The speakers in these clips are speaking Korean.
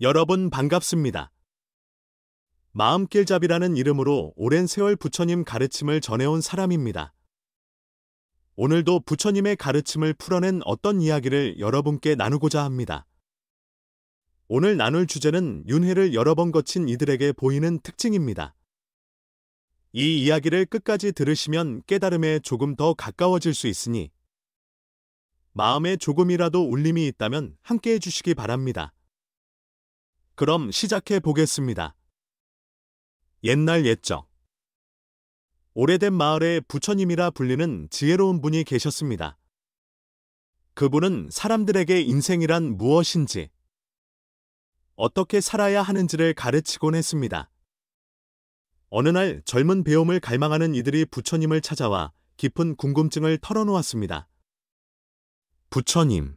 여러분 반갑습니다. 마음길잡이라는 이름으로 오랜 세월 부처님 가르침을 전해온 사람입니다. 오늘도 부처님의 가르침을 풀어낸 어떤 이야기를 여러분께 나누고자 합니다. 오늘 나눌 주제는 윤회를 여러 번 거친 이들에게 보이는 특징입니다. 이 이야기를 끝까지 들으시면 깨달음에 조금 더 가까워질 수 있으니 마음에 조금이라도 울림이 있다면 함께 해주시기 바랍니다. 그럼 시작해 보겠습니다. 옛날 옛적 오래된 마을에 부처님이라 불리는 지혜로운 분이 계셨습니다. 그분은 사람들에게 인생이란 무엇인지, 어떻게 살아야 하는지를 가르치곤 했습니다. 어느 날 젊은 배움을 갈망하는 이들이 부처님을 찾아와 깊은 궁금증을 털어놓았습니다. 부처님,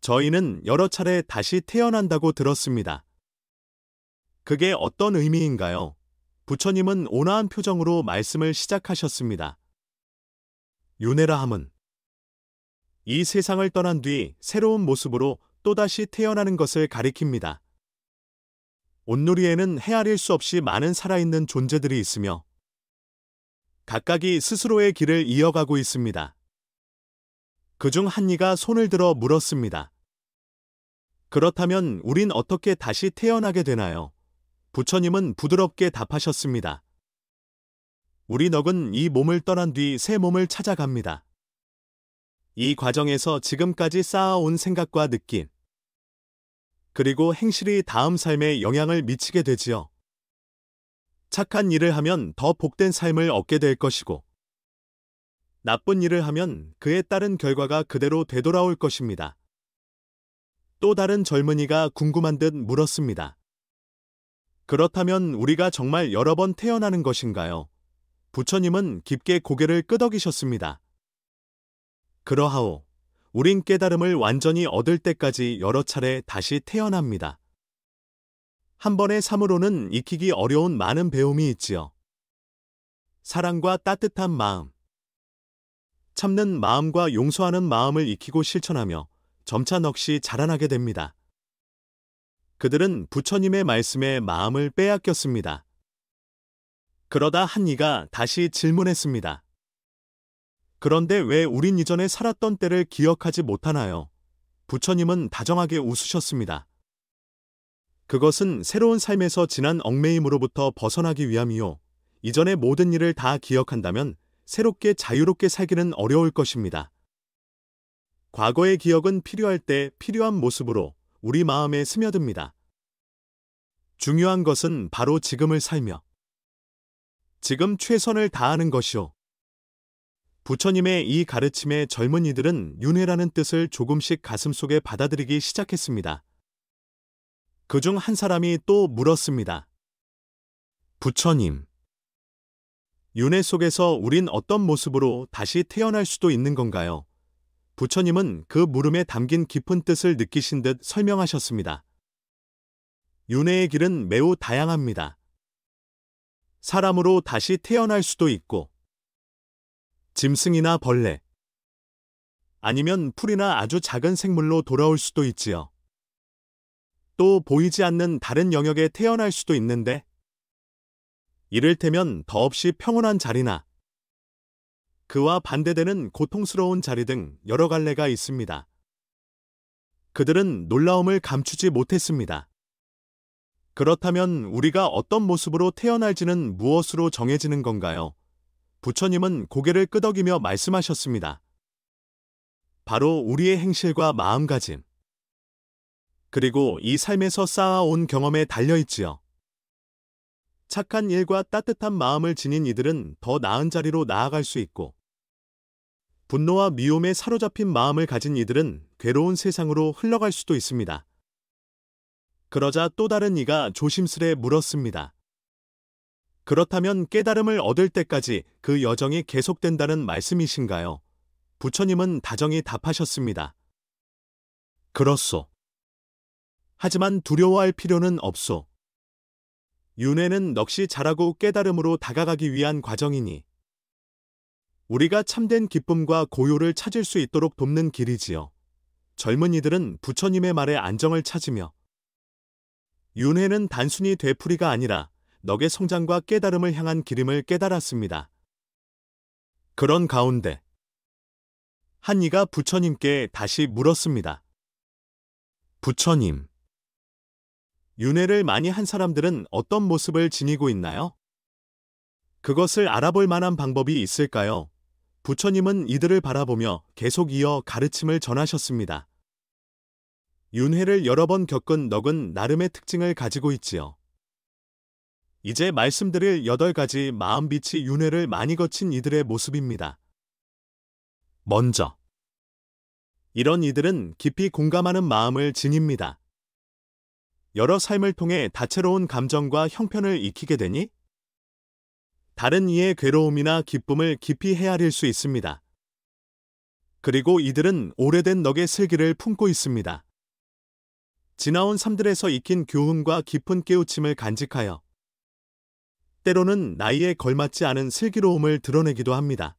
저희는 여러 차례 다시 태어난다고 들었습니다. 그게 어떤 의미인가요? 부처님은 온화한 표정으로 말씀을 시작하셨습니다. 윤회라 함은 이 세상을 떠난 뒤 새로운 모습으로 또다시 태어나는 것을 가리킵니다. 온누리에는 헤아릴 수 없이 많은 살아있는 존재들이 있으며 각각이 스스로의 길을 이어가고 있습니다. 그중 한 이가 손을 들어 물었습니다. 그렇다면 우린 어떻게 다시 태어나게 되나요? 부처님은 부드럽게 답하셨습니다. 우리 넋은 이 몸을 떠난 뒤 새 몸을 찾아갑니다. 이 과정에서 지금까지 쌓아온 생각과 느낌, 그리고 행실이 다음 삶에 영향을 미치게 되지요. 착한 일을 하면 더 복된 삶을 얻게 될 것이고, 나쁜 일을 하면 그에 따른 결과가 그대로 되돌아올 것입니다. 또 다른 젊은이가 궁금한 듯 물었습니다. 그렇다면 우리가 정말 여러 번 태어나는 것인가요? 부처님은 깊게 고개를 끄덕이셨습니다. 그러하오. 우린 깨달음을 완전히 얻을 때까지 여러 차례 다시 태어납니다. 한 번의 삶으로는 익히기 어려운 많은 배움이 있지요. 사랑과 따뜻한 마음, 참는 마음과 용서하는 마음을 익히고 실천하며 점차 넋이 자라나게 됩니다. 그들은 부처님의 말씀에 마음을 빼앗겼습니다. 그러다 한 이가 다시 질문했습니다. 그런데 왜 우린 이전에 살았던 때를 기억하지 못하나요? 부처님은 다정하게 웃으셨습니다. 그것은 새로운 삶에서 지난 얽매임으로부터 벗어나기 위함이요. 이전의 모든 일을 다 기억한다면 새롭게 자유롭게 살기는 어려울 것입니다. 과거의 기억은 필요할 때 필요한 모습으로 우리 마음에 스며듭니다. 중요한 것은 바로 지금을 살며 지금 최선을 다하는 것이요. 부처님의 이 가르침에 젊은이들은 윤회라는 뜻을 조금씩 가슴속에 받아들이기 시작했습니다. 그중 한 사람이 또 물었습니다. 부처님, 윤회 속에서 우린 어떤 모습으로 다시 태어날 수도 있는 건가요? 부처님은 그 물음에 담긴 깊은 뜻을 느끼신 듯 설명하셨습니다. 윤회의 길은 매우 다양합니다. 사람으로 다시 태어날 수도 있고, 짐승이나 벌레, 아니면 풀이나 아주 작은 생물로 돌아올 수도 있지요. 또 보이지 않는 다른 영역에 태어날 수도 있는데, 이를테면 더없이 평온한 자리나 그와 반대되는 고통스러운 자리 등 여러 갈래가 있습니다. 그들은 놀라움을 감추지 못했습니다. 그렇다면 우리가 어떤 모습으로 태어날지는 무엇으로 정해지는 건가요? 부처님은 고개를 끄덕이며 말씀하셨습니다. 바로 우리의 행실과 마음가짐, 그리고 이 삶에서 쌓아온 경험에 달려있지요. 착한 일과 따뜻한 마음을 지닌 이들은 더 나은 자리로 나아갈 수 있고, 분노와 미움에 사로잡힌 마음을 가진 이들은 괴로운 세상으로 흘러갈 수도 있습니다. 그러자 또 다른 이가 조심스레 물었습니다. 그렇다면 깨달음을 얻을 때까지 그 여정이 계속된다는 말씀이신가요? 부처님은 다정히 답하셨습니다. 그렇소. 하지만 두려워할 필요는 없소. 윤회는 넋이 자라고 깨달음으로 다가가기 위한 과정이니 우리가 참된 기쁨과 고요를 찾을 수 있도록 돕는 길이지요. 젊은이들은 부처님의 말에 안정을 찾으며 윤회는 단순히 되풀이가 아니라 넋의 성장과 깨달음을 향한 길임을 깨달았습니다. 그런 가운데 한 이가 부처님께 다시 물었습니다. 부처님, 윤회를 많이 한 사람들은 어떤 모습을 지니고 있나요? 그것을 알아볼 만한 방법이 있을까요? 부처님은 이들을 바라보며 계속 이어 가르침을 전하셨습니다. 윤회를 여러 번 겪은 넋은 나름의 특징을 가지고 있지요. 이제 말씀드릴 8가지 마음빛이 윤회를 많이 거친 이들의 모습입니다. 먼저, 이런 이들은 깊이 공감하는 마음을 지닙니다. 여러 삶을 통해 다채로운 감정과 형편을 익히게 되니 다른 이의 괴로움이나 기쁨을 깊이 헤아릴 수 있습니다. 그리고 이들은 오래된 넋의 슬기를 품고 있습니다. 지나온 삶들에서 익힌 교훈과 깊은 깨우침을 간직하여 때로는 나이에 걸맞지 않은 슬기로움을 드러내기도 합니다.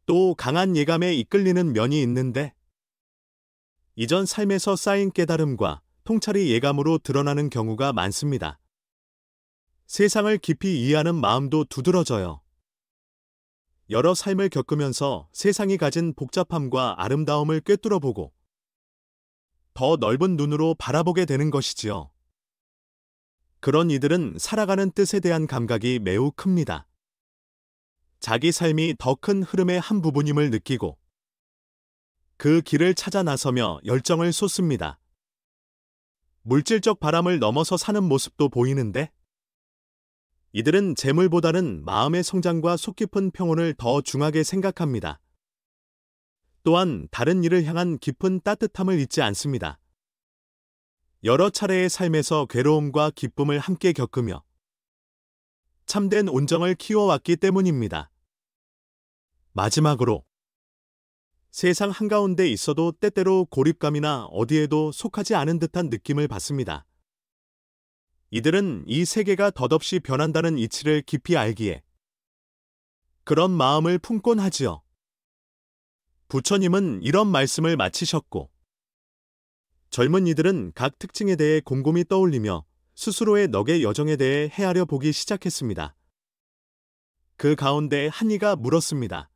또 강한 예감에 이끌리는 면이 있는데 이전 삶에서 쌓인 깨달음과 통찰이 예감으로 드러나는 경우가 많습니다. 세상을 깊이 이해하는 마음도 두드러져요. 여러 삶을 겪으면서 세상이 가진 복잡함과 아름다움을 꿰뚫어보고 더 넓은 눈으로 바라보게 되는 것이지요. 그런 이들은 살아가는 뜻에 대한 감각이 매우 큽니다. 자기 삶이 더 큰 흐름의 한 부분임을 느끼고 그 길을 찾아 나서며 열정을 쏟습니다. 물질적 바람을 넘어서 사는 모습도 보이는데 이들은 재물보다는 마음의 성장과 속 깊은 평온을 더 중하게 생각합니다. 또한 다른 이를 향한 깊은 따뜻함을 잊지 않습니다. 여러 차례의 삶에서 괴로움과 기쁨을 함께 겪으며 참된 온정을 키워왔기 때문입니다. 마지막으로 세상 한가운데 있어도 때때로 고립감이나 어디에도 속하지 않은 듯한 느낌을 받습니다. 이들은 이 세계가 덧없이 변한다는 이치를 깊이 알기에 그런 마음을 품곤 하지요. 부처님은 이런 말씀을 마치셨고 젊은 이들은 각 특징에 대해 곰곰이 떠올리며 스스로의 넋의 여정에 대해 헤아려 보기 시작했습니다. 그 가운데 한 이가 물었습니다.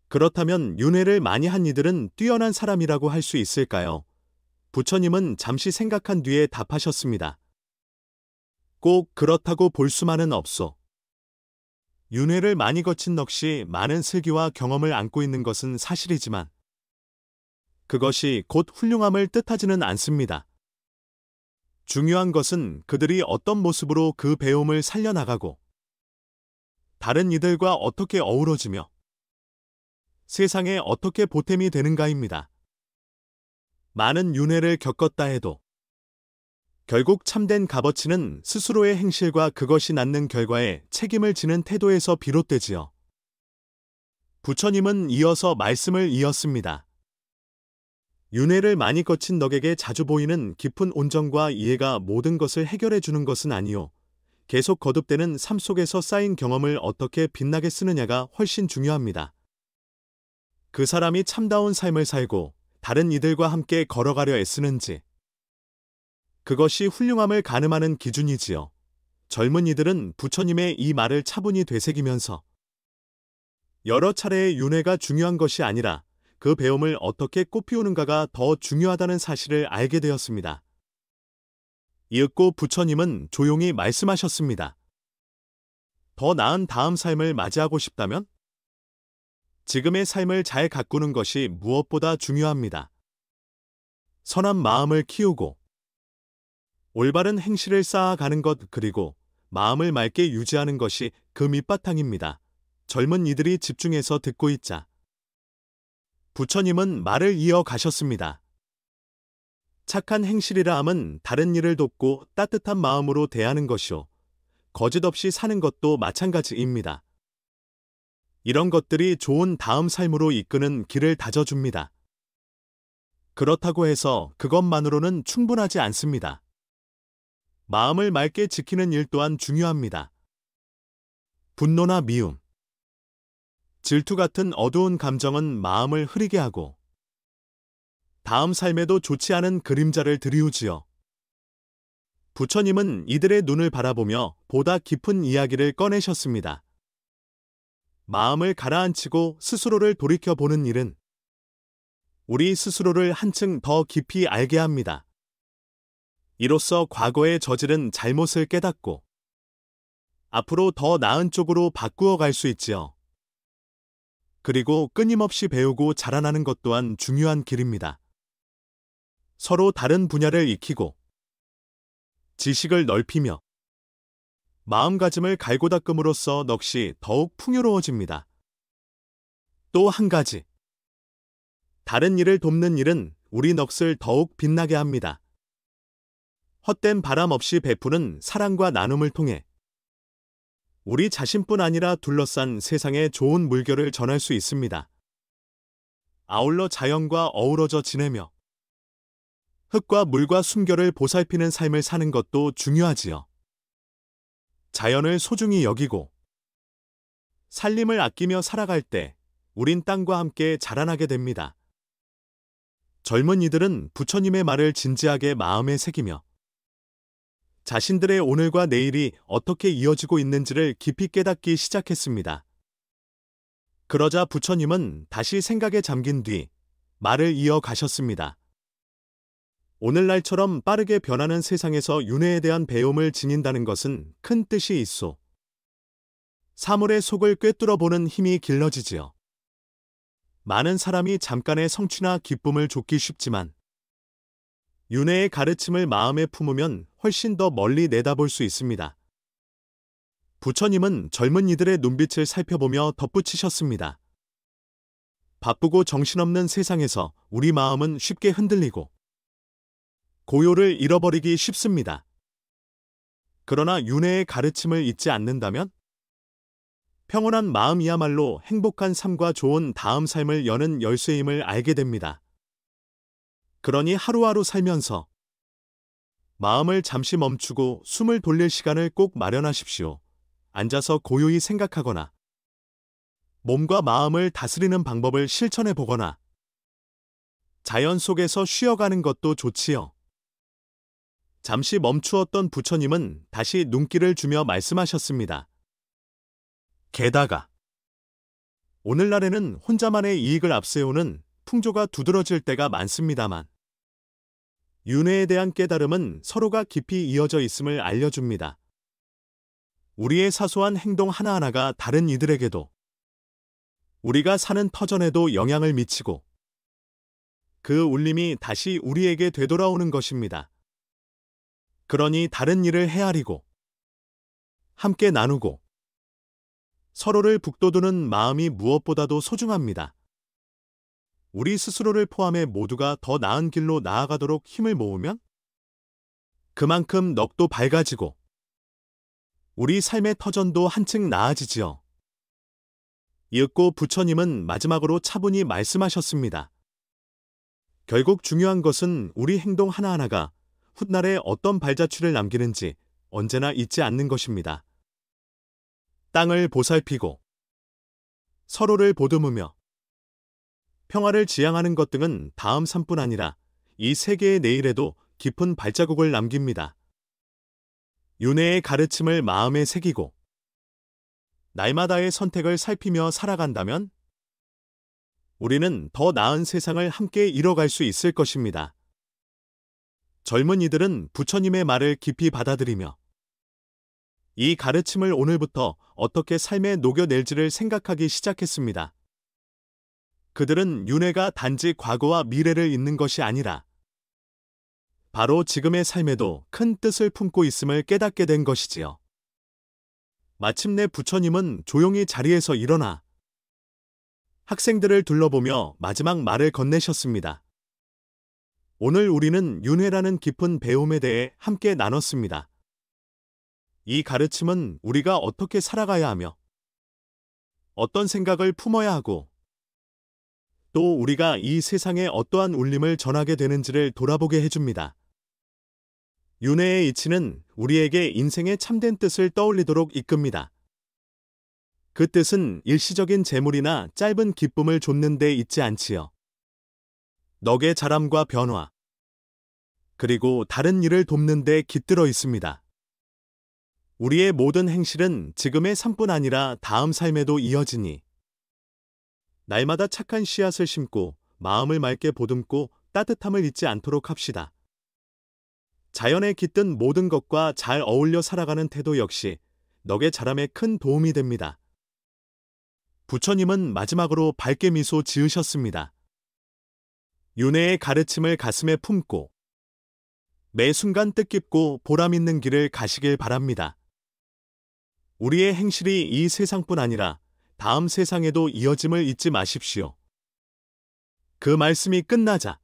그렇다면 윤회를 많이 한 이들은 뛰어난 사람이라고 할 수 있을까요? 부처님은 잠시 생각한 뒤에 답하셨습니다. 꼭 그렇다고 볼 수만은 없소. 윤회를 많이 거친 넋이 많은 슬기와 경험을 안고 있는 것은 사실이지만 그것이 곧 훌륭함을 뜻하지는 않습니다. 중요한 것은 그들이 어떤 모습으로 그 배움을 살려나가고 다른 이들과 어떻게 어우러지며 세상에 어떻게 보탬이 되는가입니다. 많은 윤회를 겪었다 해도 결국 참된 값어치는 스스로의 행실과 그것이 낳는 결과에 책임을 지는 태도에서 비롯되지요. 부처님은 이어서 말씀을 이었습니다. 윤회를 많이 거친 넋에게 자주 보이는 깊은 온정과 이해가 모든 것을 해결해 주는 것은 아니요. 계속 거듭되는 삶 속에서 쌓인 경험을 어떻게 빛나게 쓰느냐가 훨씬 중요합니다. 그 사람이 참다운 삶을 살고 다른 이들과 함께 걸어가려 애쓰는지 그것이 훌륭함을 가늠하는 기준이지요. 젊은 이들은 부처님의 이 말을 차분히 되새기면서 여러 차례의 윤회가 중요한 것이 아니라 그 배움을 어떻게 꽃피우는가가 더 중요하다는 사실을 알게 되었습니다. 이윽고 부처님은 조용히 말씀하셨습니다. 더 나은 다음 삶을 맞이하고 싶다면 지금의 삶을 잘 가꾸는 것이 무엇보다 중요합니다. 선한 마음을 키우고 올바른 행실을 쌓아가는 것 그리고 마음을 맑게 유지하는 것이 그 밑바탕입니다. 젊은 이들이 집중해서 듣고 있자 부처님은 말을 이어가셨습니다. 착한 행실이라 함은 다른 일을 돕고 따뜻한 마음으로 대하는 것이요. 거짓 없이 사는 것도 마찬가지입니다. 이런 것들이 좋은 다음 삶으로 이끄는 길을 다져줍니다. 그렇다고 해서 그것만으로는 충분하지 않습니다. 마음을 맑게 지키는 일 또한 중요합니다. 분노나 미움, 질투 같은 어두운 감정은 마음을 흐리게 하고 다음 삶에도 좋지 않은 그림자를 들이우지요. 부처님은 이들의 눈을 바라보며 보다 깊은 이야기를 꺼내셨습니다. 마음을 가라앉히고 스스로를 돌이켜보는 일은 우리 스스로를 한층 더 깊이 알게 합니다. 이로써 과거에 저지른 잘못을 깨닫고 앞으로 더 나은 쪽으로 바꾸어 갈 수 있지요. 그리고 끊임없이 배우고 자라나는 것 또한 중요한 길입니다. 서로 다른 분야를 익히고 지식을 넓히며 마음가짐을 갈고 닦음으로써 넋이 더욱 풍요로워집니다. 또 한 가지, 다른 일을 돕는 일은 우리 넋을 더욱 빛나게 합니다. 헛된 바람 없이 베푸는 사랑과 나눔을 통해 우리 자신뿐 아니라 둘러싼 세상에 좋은 물결을 전할 수 있습니다. 아울러 자연과 어우러져 지내며 흙과 물과 숨결을 보살피는 삶을 사는 것도 중요하지요. 자연을 소중히 여기고 살림을 아끼며 살아갈 때 우린 땅과 함께 자라나게 됩니다. 젊은 이들은 부처님의 말을 진지하게 마음에 새기며 자신들의 오늘과 내일이 어떻게 이어지고 있는지를 깊이 깨닫기 시작했습니다. 그러자 부처님은 다시 생각에 잠긴 뒤 말을 이어가셨습니다. 오늘날처럼 빠르게 변하는 세상에서 윤회에 대한 배움을 지닌다는 것은 큰 뜻이 있소. 사물의 속을 꿰뚫어보는 힘이 길러지지요. 많은 사람이 잠깐의 성취나 기쁨을 좇기 쉽지만 윤회의 가르침을 마음에 품으면 훨씬 더 멀리 내다볼 수 있습니다. 부처님은 젊은 이들의 눈빛을 살펴보며 덧붙이셨습니다. 바쁘고 정신없는 세상에서 우리 마음은 쉽게 흔들리고 고요를 잃어버리기 쉽습니다. 그러나 윤회의 가르침을 잊지 않는다면 평온한 마음이야말로 행복한 삶과 좋은 다음 삶을 여는 열쇠임을 알게 됩니다. 그러니 하루하루 살면서 마음을 잠시 멈추고 숨을 돌릴 시간을 꼭 마련하십시오. 앉아서 고요히 생각하거나 몸과 마음을 다스리는 방법을 실천해 보거나 자연 속에서 쉬어가는 것도 좋지요. 잠시 멈추었던 부처님은 다시 눈길을 주며 말씀하셨습니다. 게다가 오늘날에는 혼자만의 이익을 앞세우는 풍조가 두드러질 때가 많습니다만 윤회에 대한 깨달음은 서로가 깊이 이어져 있음을 알려줍니다. 우리의 사소한 행동 하나하나가 다른 이들에게도 우리가 사는 터전에도 영향을 미치고 그 울림이 다시 우리에게 되돌아오는 것입니다. 그러니 다른 일을 헤아리고 함께 나누고 서로를 북돋우는 마음이 무엇보다도 소중합니다. 우리 스스로를 포함해 모두가 더 나은 길로 나아가도록 힘을 모으면 그만큼 넋도 밝아지고 우리 삶의 터전도 한층 나아지지요. 이윽고 부처님은 마지막으로 차분히 말씀하셨습니다. 결국 중요한 것은 우리 행동 하나하나가 훗날에 어떤 발자취를 남기는지 언제나 잊지 않는 것입니다. 땅을 보살피고 서로를 보듬으며 평화를 지향하는 것 등은 다음 삶뿐 아니라 이 세계의 내일에도 깊은 발자국을 남깁니다. 윤회의 가르침을 마음에 새기고 날마다의 선택을 살피며 살아간다면 우리는 더 나은 세상을 함께 이뤄갈 수 있을 것입니다. 젊은 이들은 부처님의 말을 깊이 받아들이며 이 가르침을 오늘부터 어떻게 삶에 녹여낼지를 생각하기 시작했습니다. 그들은 윤회가 단지 과거와 미래를 잇는 것이 아니라 바로 지금의 삶에도 큰 뜻을 품고 있음을 깨닫게 된 것이지요. 마침내 부처님은 조용히 자리에서 일어나 학생들을 둘러보며 마지막 말을 건네셨습니다. 오늘 우리는 윤회라는 깊은 배움에 대해 함께 나눴습니다. 이 가르침은 우리가 어떻게 살아가야 하며 어떤 생각을 품어야 하고 또 우리가 이 세상에 어떠한 울림을 전하게 되는지를 돌아보게 해줍니다. 윤회의 이치는 우리에게 인생의 참된 뜻을 떠올리도록 이끕니다. 그 뜻은 일시적인 재물이나 짧은 기쁨을 좇는 데 있지 않지요. 넋의 자람과 변화, 그리고 다른 일을 돕는 데 깃들어 있습니다. 우리의 모든 행실은 지금의 삶뿐 아니라 다음 삶에도 이어지니 날마다 착한 씨앗을 심고 마음을 맑게 보듬고 따뜻함을 잊지 않도록 합시다. 자연에 깃든 모든 것과 잘 어울려 살아가는 태도 역시 넋의 자람에 큰 도움이 됩니다. 부처님은 마지막으로 밝게 미소 지으셨습니다. 윤회의 가르침을 가슴에 품고 매 순간 뜻깊고 보람 있는 길을 가시길 바랍니다. 우리의 행실이 이 세상뿐 아니라 다음 세상에도 이어짐을 잊지 마십시오. 그 말씀이 끝나자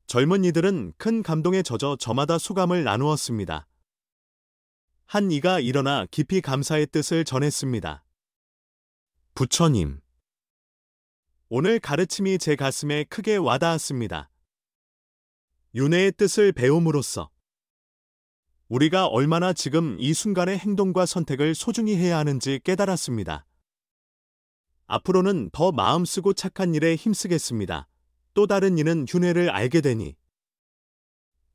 젊은 이들은 큰 감동에 젖어 저마다 소감을 나누었습니다. 한 이가 일어나 깊이 감사의 뜻을 전했습니다. 부처님, 오늘 가르침이 제 가슴에 크게 와닿았습니다. 윤회의 뜻을 배움으로써 우리가 얼마나 지금 이 순간의 행동과 선택을 소중히 해야 하는지 깨달았습니다. 앞으로는 더 마음 쓰고 착한 일에 힘쓰겠습니다. 또 다른 이는 윤회를 알게 되니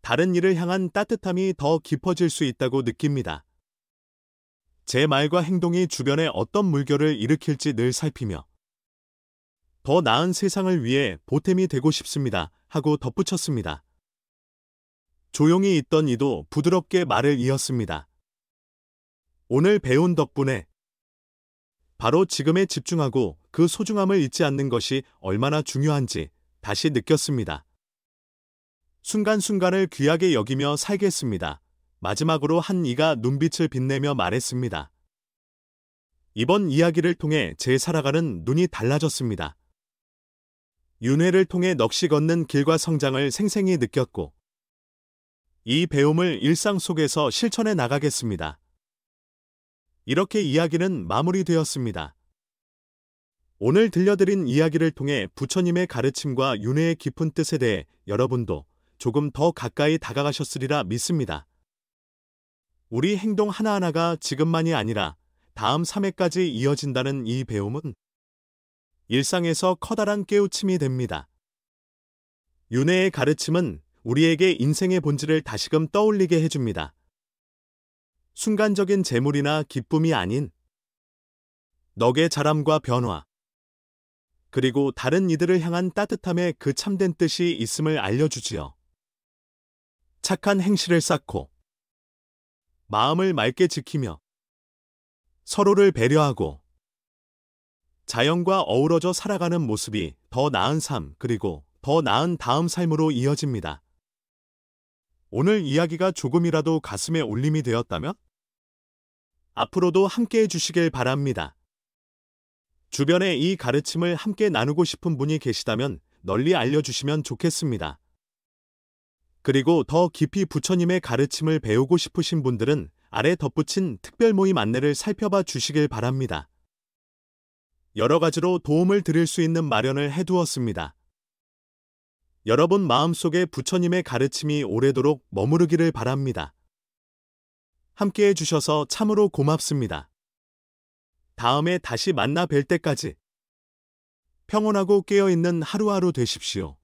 다른 일을 향한 따뜻함이 더 깊어질 수 있다고 느낍니다. 제 말과 행동이 주변에 어떤 물결을 일으킬지 늘 살피며 더 나은 세상을 위해 보탬이 되고 싶습니다. 하고 덧붙였습니다. 조용히 있던 이도 부드럽게 말을 이었습니다. 오늘 배운 덕분에 바로 지금에 집중하고 그 소중함을 잊지 않는 것이 얼마나 중요한지 다시 느꼈습니다. 순간순간을 귀하게 여기며 살겠습니다. 마지막으로 한 이가 눈빛을 빛내며 말했습니다. 이번 이야기를 통해 제 살아가는 눈이 달라졌습니다. 윤회를 통해 넋이 걷는 길과 성장을 생생히 느꼈고 이 배움을 일상 속에서 실천해 나가겠습니다. 이렇게 이야기는 마무리되었습니다. 오늘 들려드린 이야기를 통해 부처님의 가르침과 윤회의 깊은 뜻에 대해 여러분도 조금 더 가까이 다가가셨으리라 믿습니다. 우리 행동 하나하나가 지금만이 아니라 다음 3회까지 이어진다는 이 배움은 일상에서 커다란 깨우침이 됩니다. 윤회의 가르침은 우리에게 인생의 본질을 다시금 떠올리게 해줍니다. 순간적인 재물이나 기쁨이 아닌 넋의 자람과 변화, 그리고 다른 이들을 향한 따뜻함에 그 참된 뜻이 있음을 알려주지요. 착한 행실을 쌓고 마음을 맑게 지키며 서로를 배려하고 자연과 어우러져 살아가는 모습이 더 나은 삶 그리고 더 나은 다음 삶으로 이어집니다. 오늘 이야기가 조금이라도 가슴에 울림이 되었다면 앞으로도 함께 해주시길 바랍니다. 주변에 이 가르침을 함께 나누고 싶은 분이 계시다면 널리 알려주시면 좋겠습니다. 그리고 더 깊이 부처님의 가르침을 배우고 싶으신 분들은 아래 덧붙인 특별 모임 안내를 살펴봐 주시길 바랍니다. 여러 가지로 도움을 드릴 수 있는 마련을 해두었습니다. 여러분 마음속에 부처님의 가르침이 오래도록 머무르기를 바랍니다. 함께 해주셔서 참으로 고맙습니다. 다음에 다시 만나 뵐 때까지 평온하고 깨어있는 하루하루 되십시오.